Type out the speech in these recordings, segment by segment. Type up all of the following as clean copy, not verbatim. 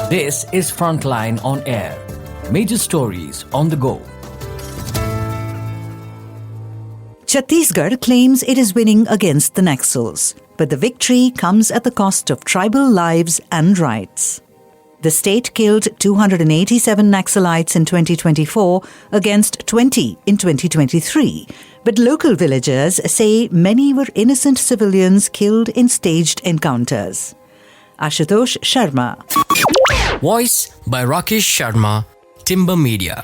This is Frontline on Air. Major stories on the go. Chhattisgarh claims it is winning against the Naxals, but the victory comes at the cost of tribal lives and rights. The state killed 287 Naxalites in 2024 against 20 in 2023, but local villagers say many were innocent civilians killed in staged encounters. Ashutosh Sharma. Voice by Rakesh Sharma, Timber Media.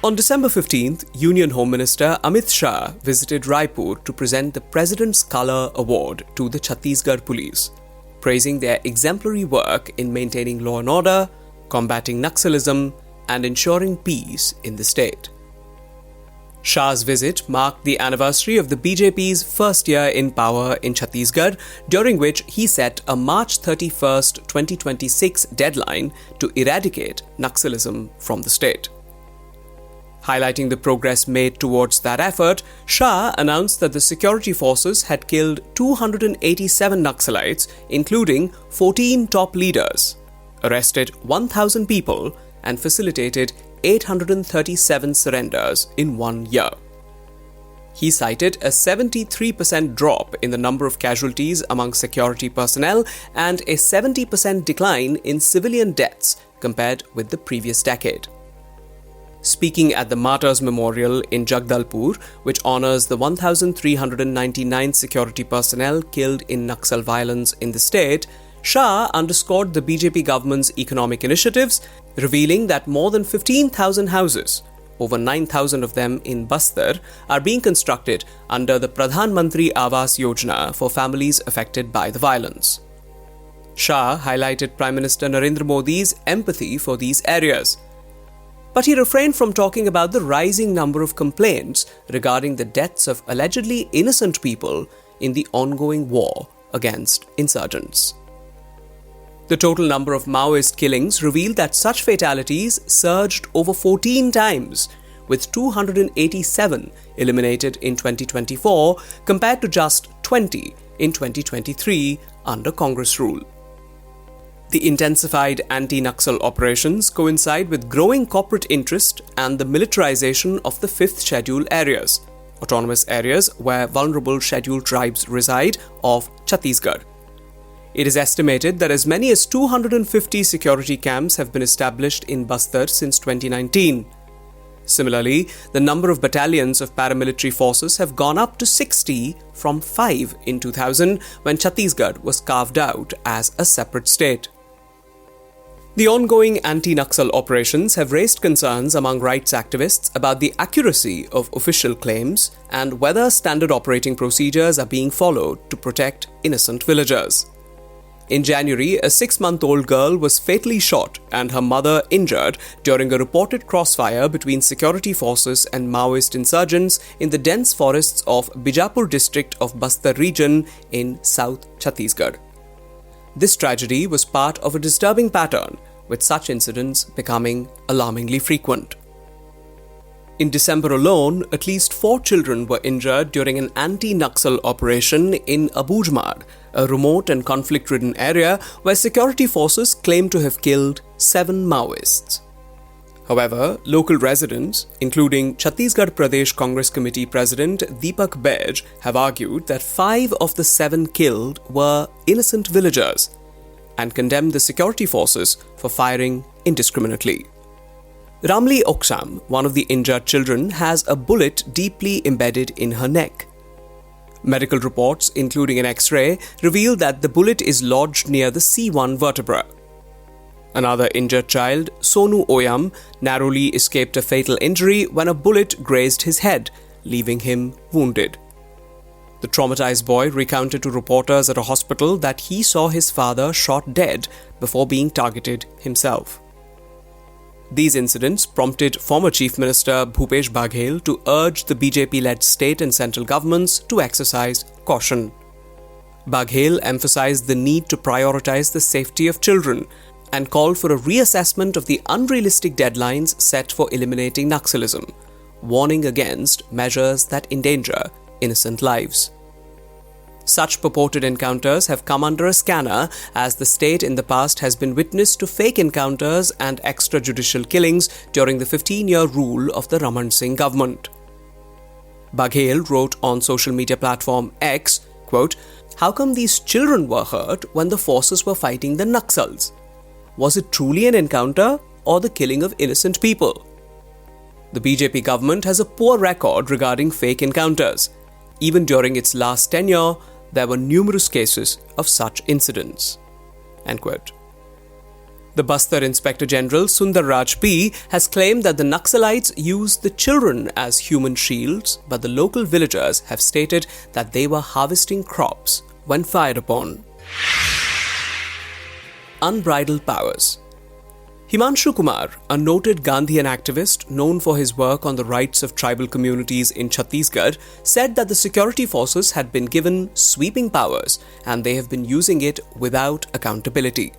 On December 15th, Union Home Minister Amit Shah visited Raipur to present the President's Colour Award to the Chhattisgarh Police, praising their exemplary work in maintaining law and order, combating Naxalism, and ensuring peace in the state. Shah's visit marked the anniversary of the BJP's first year in power in Chhattisgarh, during which he set a March 31st, 2026 deadline to eradicate Naxalism from the state. Highlighting the progress made towards that effort, Shah announced that the security forces had killed 287 Naxalites, including 14 top leaders, arrested 1,000 people, and facilitated 837 surrenders in 1 year. He cited a 73% drop in the number of casualties among security personnel and a 70% decline in civilian deaths compared with the previous decade. Speaking at the Martyrs Memorial in Jagdalpur, which honors the 1,399 security personnel killed in Naxal violence in the state, Shah underscored the BJP government's economic initiatives, revealing that more than 15,000 houses, over 9,000 of them in Bastar, are being constructed under the Pradhan Mantri Awas Yojana for families affected by the violence. Shah highlighted Prime Minister Narendra Modi's empathy for these areas, but he refrained from talking about the rising number of complaints regarding the deaths of allegedly innocent people in the ongoing war against insurgents. The total number of Maoist killings revealed that such fatalities surged over 14 times, with 287 eliminated in 2024 compared to just 20 in 2023 under Congress rule. The intensified anti-Naxal operations coincide with growing corporate interest and the militarization of the 5th Schedule areas, autonomous areas where vulnerable scheduled tribes reside, of Chhattisgarh. It is estimated that as many as 250 security camps have been established in Bastar since 2019. Similarly, the number of battalions of paramilitary forces have gone up to 60 from 5 in 2000 when Chhattisgarh was carved out as a separate state. The ongoing anti-Naxal operations have raised concerns among rights activists about the accuracy of official claims and whether standard operating procedures are being followed to protect innocent villagers. In January, a 6-month-old girl was fatally shot and her mother injured during a reported crossfire between security forces and Maoist insurgents in the dense forests of Bijapur district of Bastar region in South Chhattisgarh. This tragedy was part of a disturbing pattern, with such incidents becoming alarmingly frequent. In December alone, at least 4 children were injured during an anti-Naxal operation in Abujmar, a remote and conflict-ridden area where security forces claim to have killed 7 Maoists. However, local residents, including Chhattisgarh Pradesh Congress Committee President Deepak Baij, have argued that 5 of the 7 killed were innocent villagers and condemned the security forces for firing indiscriminately. Ramli Oksam, one of the injured children, has a bullet deeply embedded in her neck. Medical reports, including an X-ray, reveal that the bullet is lodged near the C1 vertebra. Another injured child, Sonu Oyam, narrowly escaped a fatal injury when a bullet grazed his head, leaving him wounded. The traumatized boy recounted to reporters at a hospital that he saw his father shot dead before being targeted himself. These incidents prompted former Chief Minister Bhupesh Baghel to urge the BJP-led state and central governments to exercise caution. Baghel emphasized the need to prioritize the safety of children and called for a reassessment of the unrealistic deadlines set for eliminating Naxalism, warning against measures that endanger innocent lives. Such purported encounters have come under a scanner as the state in the past has been witness to fake encounters and extrajudicial killings during the 15-year rule of the Raman Singh government. Baghel wrote on social media platform X, quote, "How come these children were hurt when the forces were fighting the Naxals? Was it truly an encounter or the killing of innocent people?" The BJP government has a poor record regarding fake encounters. Even during its last tenure, there were numerous cases of such incidents. End quote. The Bastar Inspector General Sundar Raj P has claimed that the Naxalites used the children as human shields, but the local villagers have stated that they were harvesting crops when fired upon. Unbridled powers. Himanshu Kumar, a noted Gandhian activist known for his work on the rights of tribal communities in Chhattisgarh, said that the security forces had been given sweeping powers and they have been using it without accountability.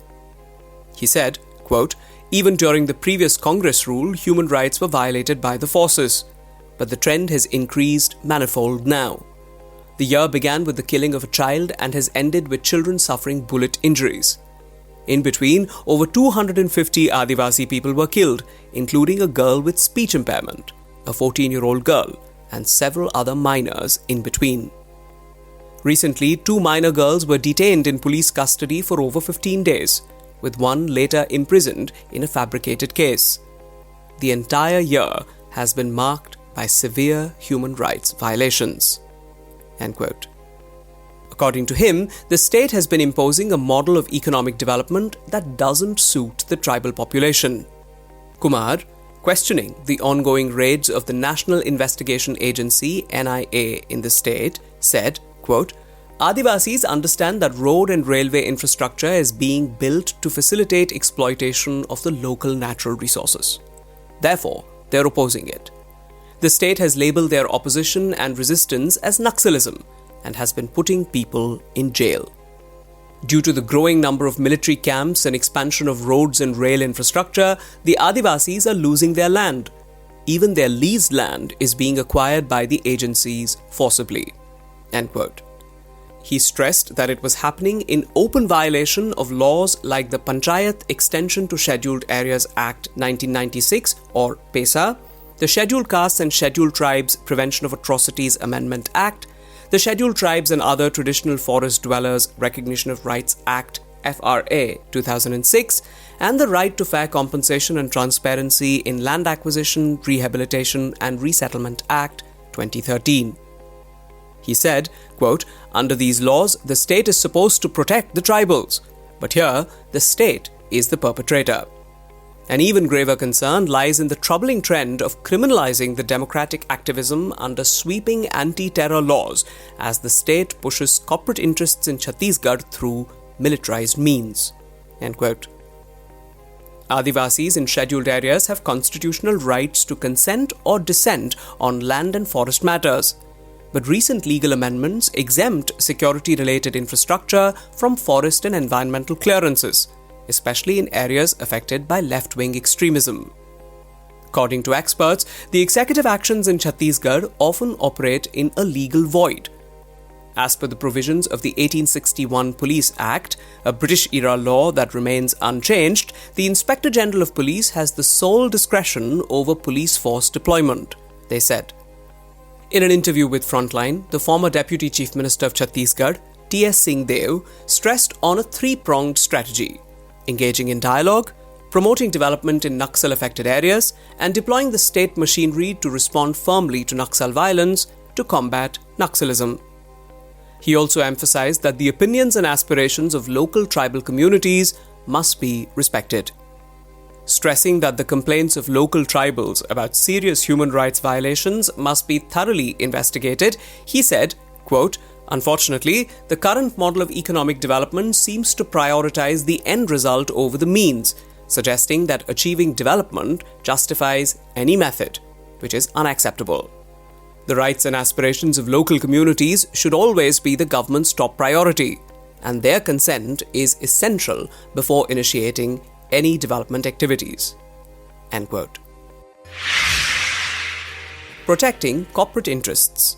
He said, quote, "Even during the previous Congress rule, human rights were violated by the forces, but the trend has increased manifold now. The year began with the killing of a child and has ended with children suffering bullet injuries. In between, over 250 Adivasi people were killed, including a girl with speech impairment, a 14-year-old girl, and several other minors in between. Recently, 2 minor girls were detained in police custody for over 15 days, with one later imprisoned in a fabricated case. The entire year has been marked by severe human rights violations." End quote. According to him, the state has been imposing a model of economic development that doesn't suit the tribal population. Kumar, questioning the ongoing raids of the National Investigation Agency (NIA) in the state, said, quote, "Adivasis understand that road and railway infrastructure is being built to facilitate exploitation of the local natural resources. Therefore, they're opposing it. The state has labelled their opposition and resistance as Naxalism and has been putting people in jail. Due to the growing number of military camps and expansion of roads and rail infrastructure, the Adivasis are losing their land. Even their leased land is being acquired by the agencies forcibly." End quote. He stressed that it was happening in open violation of laws like the Panchayat Extension to Scheduled Areas Act 1996 or PESA, the Scheduled Castes and Scheduled Tribes Prevention of Atrocities Amendment Act, the Scheduled Tribes and Other Traditional Forest Dwellers Recognition of Rights Act FRA 2006, and the Right to Fair Compensation and Transparency in Land Acquisition, Rehabilitation and Resettlement Act 2013. He said, quote, "Under these laws, the state is supposed to protect the tribals, but here, the state is the perpetrator. An even graver concern lies in the troubling trend of criminalizing the democratic activism under sweeping anti-terror laws as the state pushes corporate interests in Chhattisgarh through militarized means." End quote. Adivasis in scheduled areas have constitutional rights to consent or dissent on land and forest matters, but recent legal amendments exempt security-related infrastructure from forest and environmental clearances, especially in areas affected by left-wing extremism. According to experts, the executive actions in Chhattisgarh often operate in a legal void. As per the provisions of the 1861 Police Act, a British-era law that remains unchanged, the Inspector General of Police has the sole discretion over police force deployment, they said. In an interview with Frontline, the former Deputy Chief Minister of Chhattisgarh, T.S. Singh Dev, stressed on a 3-pronged strategy: engaging in dialogue, promoting development in Naxal-affected areas, and deploying the state machinery to respond firmly to Naxal violence to combat Naxalism. He also emphasized that the opinions and aspirations of local tribal communities must be respected. Stressing that the complaints of local tribals about serious human rights violations must be thoroughly investigated, he said, quote, "Unfortunately, the current model of economic development seems to prioritize the end result over the means, suggesting that achieving development justifies any method, which is unacceptable. The rights and aspirations of local communities should always be the government's top priority, and their consent is essential before initiating any development activities." End quote. Protecting corporate interests.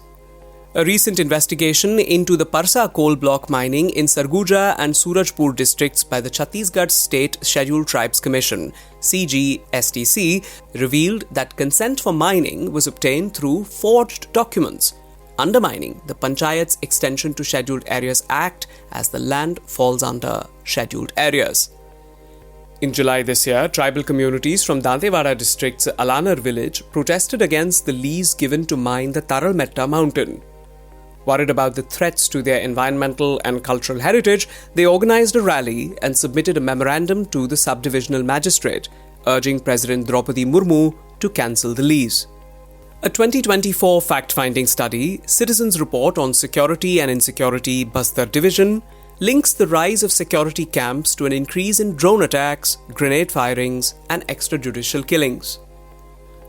A recent investigation into the Parsa coal block mining in Sarguja and Surajpur districts by the Chhattisgarh State Scheduled Tribes Commission (CGSTC) revealed that consent for mining was obtained through forged documents, undermining the Panchayat's Extension to Scheduled Areas Act as the land falls under scheduled areas. In July this year, tribal communities from Dantewada district's Alanar village protested against the lease given to mine the Taralmetta mountain. Worried about the threats to their environmental and cultural heritage, they organized a rally and submitted a memorandum to the subdivisional magistrate, urging President Draupadi Murmu to cancel the lease. A 2024 fact-finding study, Citizens Report on Security and Insecurity Bastar Division, links the rise of security camps to an increase in drone attacks, grenade firings, and extrajudicial killings.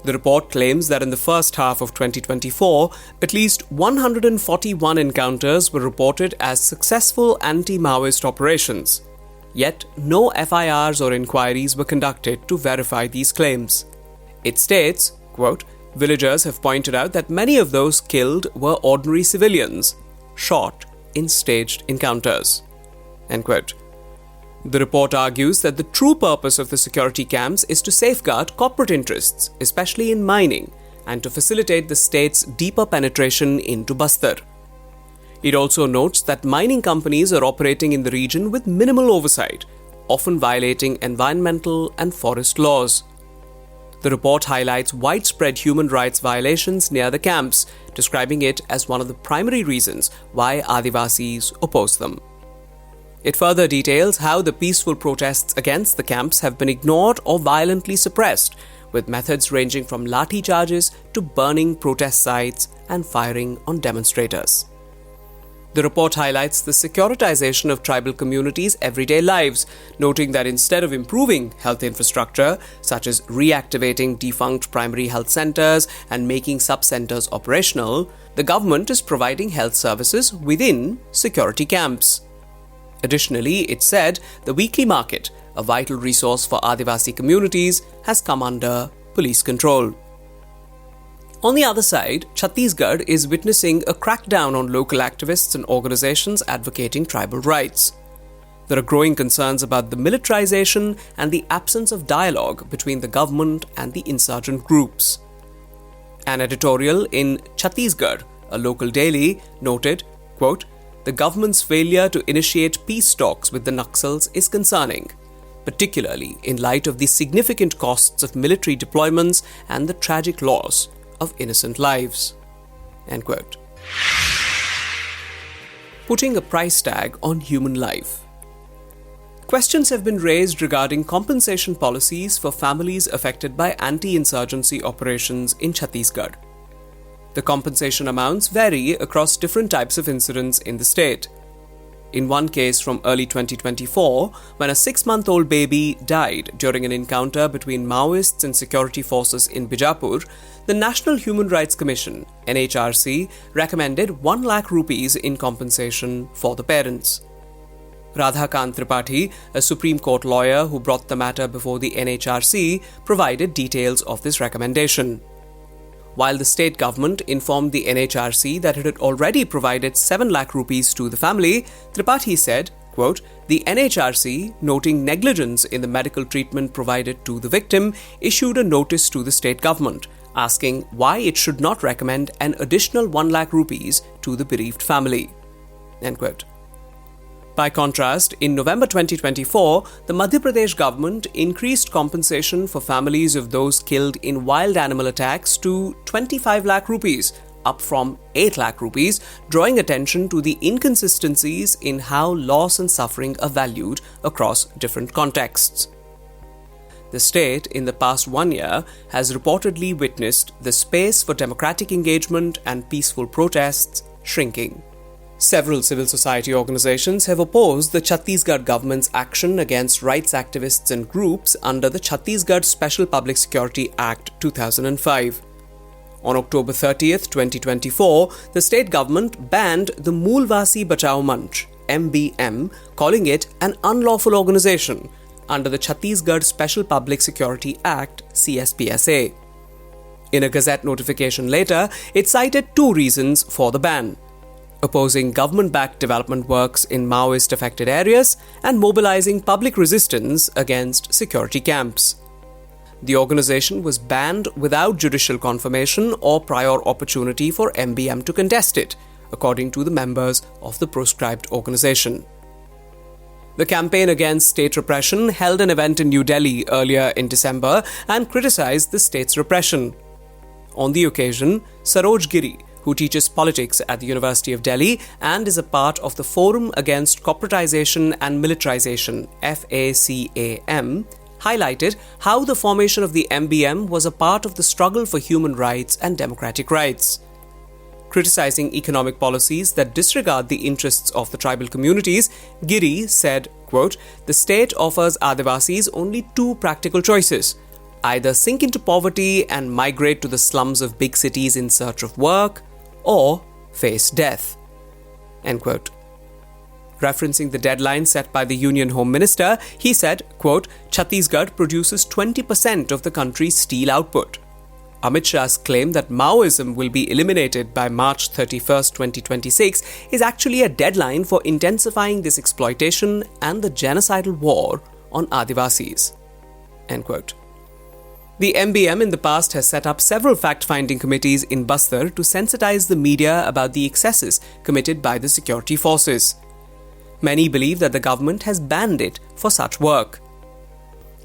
The report claims that in the first half of 2024, at least 141 encounters were reported as successful anti-Maoist operations. Yet, no FIRs or inquiries were conducted to verify these claims. It states, quote, "Villagers have pointed out that many of those killed were ordinary civilians, shot in staged encounters." End quote. The report argues that the true purpose of the security camps is to safeguard corporate interests, especially in mining, and to facilitate the state's deeper penetration into Bastar. It also notes that mining companies are operating in the region with minimal oversight, often violating environmental and forest laws. The report highlights widespread human rights violations near the camps, describing it as one of the primary reasons why Adivasis oppose them. It further details how the peaceful protests against the camps have been ignored or violently suppressed, with methods ranging from lathi charges to burning protest sites and firing on demonstrators. The report highlights the securitization of tribal communities' everyday lives, noting that instead of improving health infrastructure, such as reactivating defunct primary health centers and making sub-centers operational, the government is providing health services within security camps. Additionally, it said the weekly market, a vital resource for Adivasi communities, has come under police control. On the other side, Chhattisgarh is witnessing a crackdown on local activists and organizations advocating tribal rights. There are growing concerns about the militarization and the absence of dialogue between the government and the insurgent groups. An editorial in Chhattisgarh, a local daily, noted, quote, "The government's failure to initiate peace talks with the Naxals is concerning, particularly in light of the significant costs of military deployments and the tragic loss of innocent lives." End quote. Putting a price tag on human life. Questions have been raised regarding compensation policies for families affected by anti-insurgency operations in Chhattisgarh. The compensation amounts vary across different types of incidents in the state. In one case from early 2024, when a 6-month-old baby died during an encounter between Maoists and security forces in Bijapur, the National Human Rights Commission (NHRC) recommended 1 lakh rupees in compensation for the parents. Radhakant Tripathi, a Supreme Court lawyer who brought the matter before the NHRC, provided details of this recommendation. While the state government informed the NHRC that it had already provided 7 lakh rupees to the family, Tripathi said, quote, "The NHRC, noting negligence in the medical treatment provided to the victim, issued a notice to the state government, asking why it should not recommend an additional 1 lakh rupees to the bereaved family." End quote. By contrast, in November 2024, the Madhya Pradesh government increased compensation for families of those killed in wild animal attacks to 25 lakh rupees, up from 8 lakh rupees, drawing attention to the inconsistencies in how loss and suffering are valued across different contexts. The state, in the past 1 year, has reportedly witnessed the space for democratic engagement and peaceful protests shrinking. Several civil society organizations have opposed the Chhattisgarh government's action against rights activists and groups under the Chhattisgarh Special Public Security Act 2005. On October 30th, 2024, the state government banned the Moolvasi Bachao Manch (MBM), calling it an unlawful organization under the Chhattisgarh Special Public Security Act (CSPSA). In a Gazette notification later, it cited two reasons for the ban: opposing government-backed development works in Maoist-affected areas and mobilizing public resistance against security camps. The organization was banned without judicial confirmation or prior opportunity for MBM to contest it, according to the members of the proscribed organization. The Campaign Against State Repression held an event in New Delhi earlier in December and criticized the state's repression. On the occasion, Saroj Giri, who teaches politics at the University of Delhi and is a part of the Forum Against Corporatization and Militarization (FACAM), highlighted how the formation of the MBM was a part of the struggle for human rights and democratic rights. Criticizing economic policies that disregard the interests of the tribal communities, Giri said, quote, "The state offers Adivasis only two practical choices: either sink into poverty and migrate to the slums of big cities in search of work, or face death." End quote. Referencing the deadline set by the Union Home Minister, he said, quote, "Chhattisgarh produces 20% of the country's steel output." Amit Shah's claim that Maoism will be eliminated by March 31st, 2026 is actually a deadline for intensifying this exploitation and the genocidal war on Adivasis. End quote. The MBM in the past has set up several fact-finding committees in Bastar to sensitize the media about the excesses committed by the security forces. Many believe that the government has banned it for such work.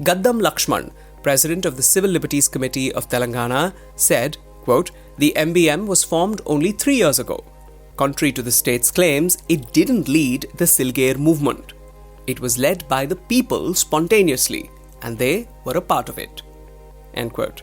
Gaddam Lakshman, president of the Civil Liberties Committee of Telangana, said, quote, "The MBM was formed only 3 years ago. Contrary to the state's claims, it didn't lead the Silgair movement. It was led by the people spontaneously, and they were a part of it." End quote.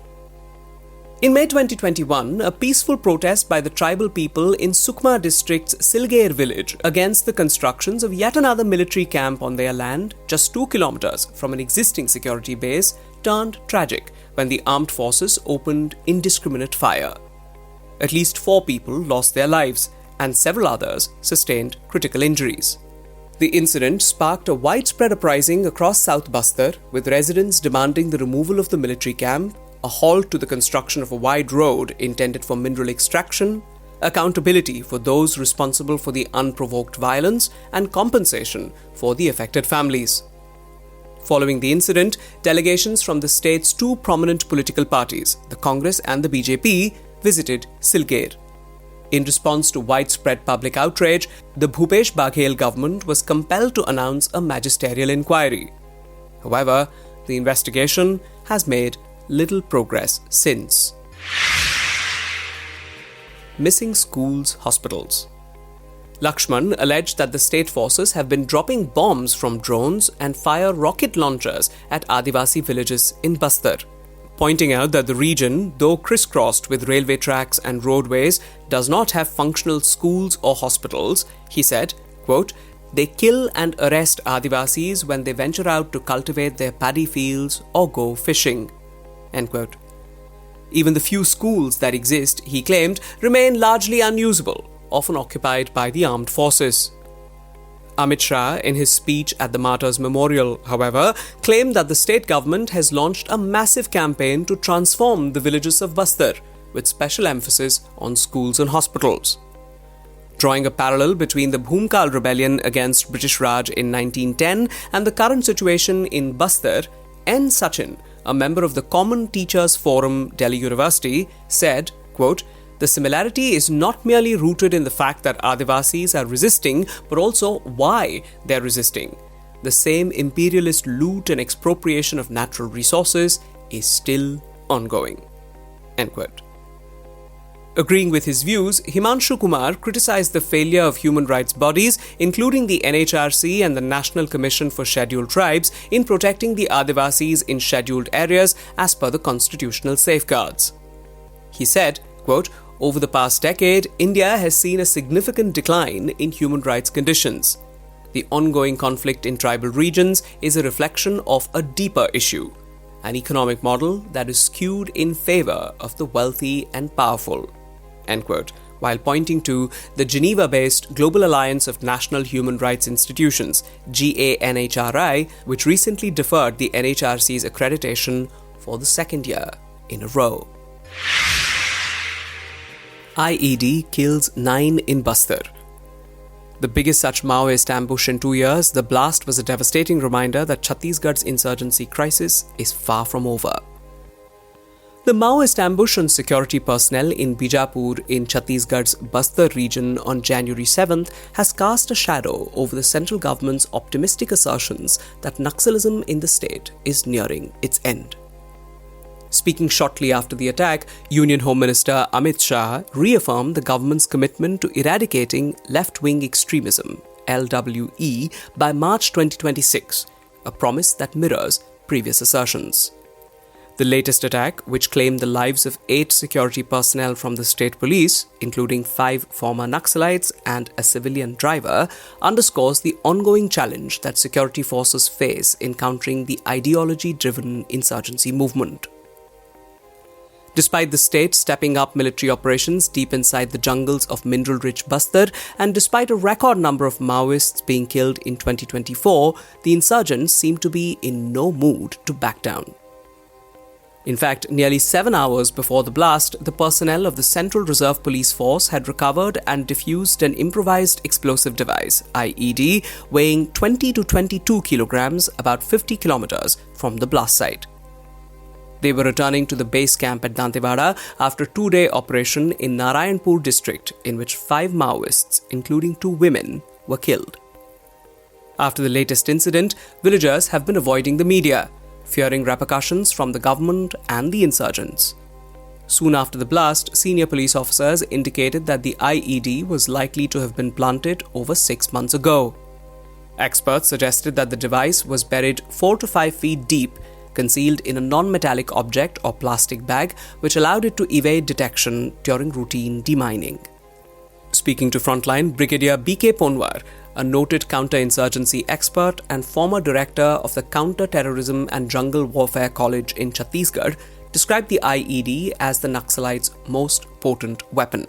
In May 2021, a peaceful protest by the tribal people in Sukma district's Silgair village against the constructions of yet another military camp on their land, just 2 kilometers from an existing security base, turned tragic when the armed forces opened indiscriminate fire. At least 4 people lost their lives, and several others sustained critical injuries. The incident sparked a widespread uprising across South Bastar, with residents demanding the removal of the military camp, a halt to the construction of a wide road intended for mineral extraction, accountability for those responsible for the unprovoked violence, and compensation for the affected families. Following the incident, delegations from the state's 2 prominent political parties, the Congress and the BJP, visited Silgair. In response to widespread public outrage, the Bhupesh Baghel government was compelled to announce a magisterial inquiry. However, the investigation has made little progress since. Missing schools, hospitals. Lakshman alleged that the state forces have been dropping bombs from drones and fire rocket launchers at Adivasi villages in Bastar, pointing out that the region, though crisscrossed with railway tracks and roadways, does not have functional schools or hospitals. He said, quote, "They kill and arrest Adivasis when they venture out to cultivate their paddy fields or go fishing." End quote. Even the few schools that exist, he claimed, remain largely unusable, often occupied by the armed forces. Amit Shah, in his speech at the Martyrs' Memorial, however, claimed that the state government has launched a massive campaign to transform the villages of Bastar, with special emphasis on schools and hospitals. Drawing a parallel between the Bhumkal rebellion against British Raj in 1910 and the current situation in Bastar, N. Sachin, a member of the Common Teachers Forum, Delhi University, said, quote, "The similarity is not merely rooted in the fact that Adivasis are resisting, but also why they're resisting. The same imperialist loot and expropriation of natural resources is still ongoing." End quote. Agreeing with his views, Himanshu Kumar criticized the failure of human rights bodies, including the NHRC and the National Commission for Scheduled Tribes, in protecting the Adivasis in scheduled areas as per the constitutional safeguards. He said, quote, "Over the past decade, India has seen a significant decline in human rights conditions. The ongoing conflict in tribal regions is a reflection of a deeper issue, an economic model that is skewed in favor of the wealthy and powerful." End quote, while pointing to the Geneva-based Global Alliance of National Human Rights Institutions, GANHRI, which recently deferred the NHRC's accreditation for the 2nd year in a row. IED kills 9 in Bastar. The biggest such Maoist ambush in 2 years, the blast was a devastating reminder that Chhattisgarh's insurgency crisis is far from over. The Maoist ambush on security personnel in Bijapur in Chhattisgarh's Bastar region on January 7th has cast a shadow over the central government's optimistic assertions that Naxalism in the state is nearing its end. Speaking shortly after the attack, Union Home Minister Amit Shah reaffirmed the government's commitment to eradicating left-wing extremism, LWE, by March 2026, a promise that mirrors previous assertions. The latest attack, which claimed the lives of 8 security personnel from the state police, including 5 former Naxalites and a civilian driver, underscores the ongoing challenge that security forces face in countering the ideology-driven insurgency movement. Despite the state stepping up military operations deep inside the jungles of mineral-rich Bastar, and despite a record number of Maoists being killed in 2024, the insurgents seem to be in no mood to back down. In fact, nearly 7 hours before the blast, the personnel of the Central Reserve Police Force had recovered and defused an improvised explosive device, IED, weighing 20 to 22 kilograms, about 50 kilometers from the blast site. They were returning to the base camp at Dantewada after a 2-day operation in Narayanpur district in which 5 Maoists, including 2 women, were killed. After the latest incident, villagers have been avoiding the media, fearing repercussions from the government and the insurgents. Soon after the blast, senior police officers indicated that the IED was likely to have been planted over 6 months ago. Experts suggested that the device was buried 4 to 5 feet deep, concealed in a non-metallic object or plastic bag, which allowed it to evade detection during routine demining. Speaking to Frontline, Brigadier B.K. Ponwar, a noted counter-insurgency expert and former director of the Counter-Terrorism and Jungle Warfare College in Chhattisgarh, described the IED as the Naxalites' most potent weapon.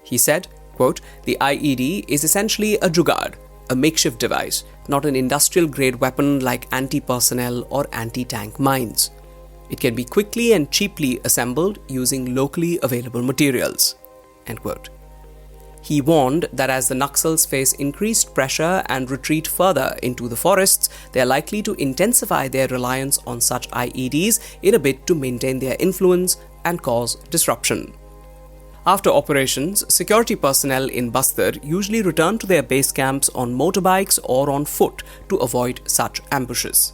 He said, quote, "The IED is essentially a jugaad, a makeshift device, not an industrial-grade weapon like anti-personnel or anti-tank mines. It can be quickly and cheaply assembled using locally available materials." End quote. He warned that as the Naxals face increased pressure and retreat further into the forests, they are likely to intensify their reliance on such IEDs in a bid to maintain their influence and cause disruption. After operations, security personnel in Bastar usually return to their base camps on motorbikes or on foot to avoid such ambushes.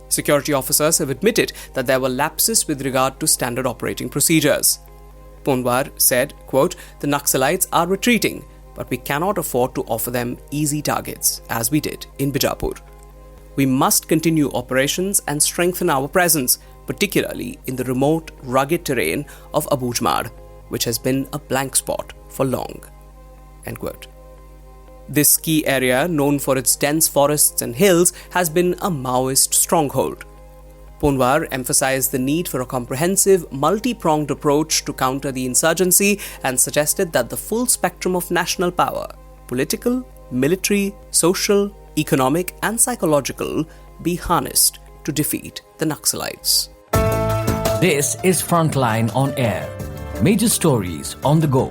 Security officers have admitted that there were lapses with regard to standard operating procedures. Ponwar said, quote, "The Naxalites are retreating, but we cannot afford to offer them easy targets, as we did in Bijapur. We must continue operations and strengthen our presence, particularly in the remote, rugged terrain of Abujmad, which has been a blank spot for long." End quote. This key area, known for its dense forests and hills, has been a Maoist stronghold. Ponwar emphasized the need for a comprehensive, multi-pronged approach to counter the insurgency and suggested that the full spectrum of national power, political, military, social, economic and psychological, be harnessed to defeat the Naxalites. This is Frontline on Air. Major stories on the go.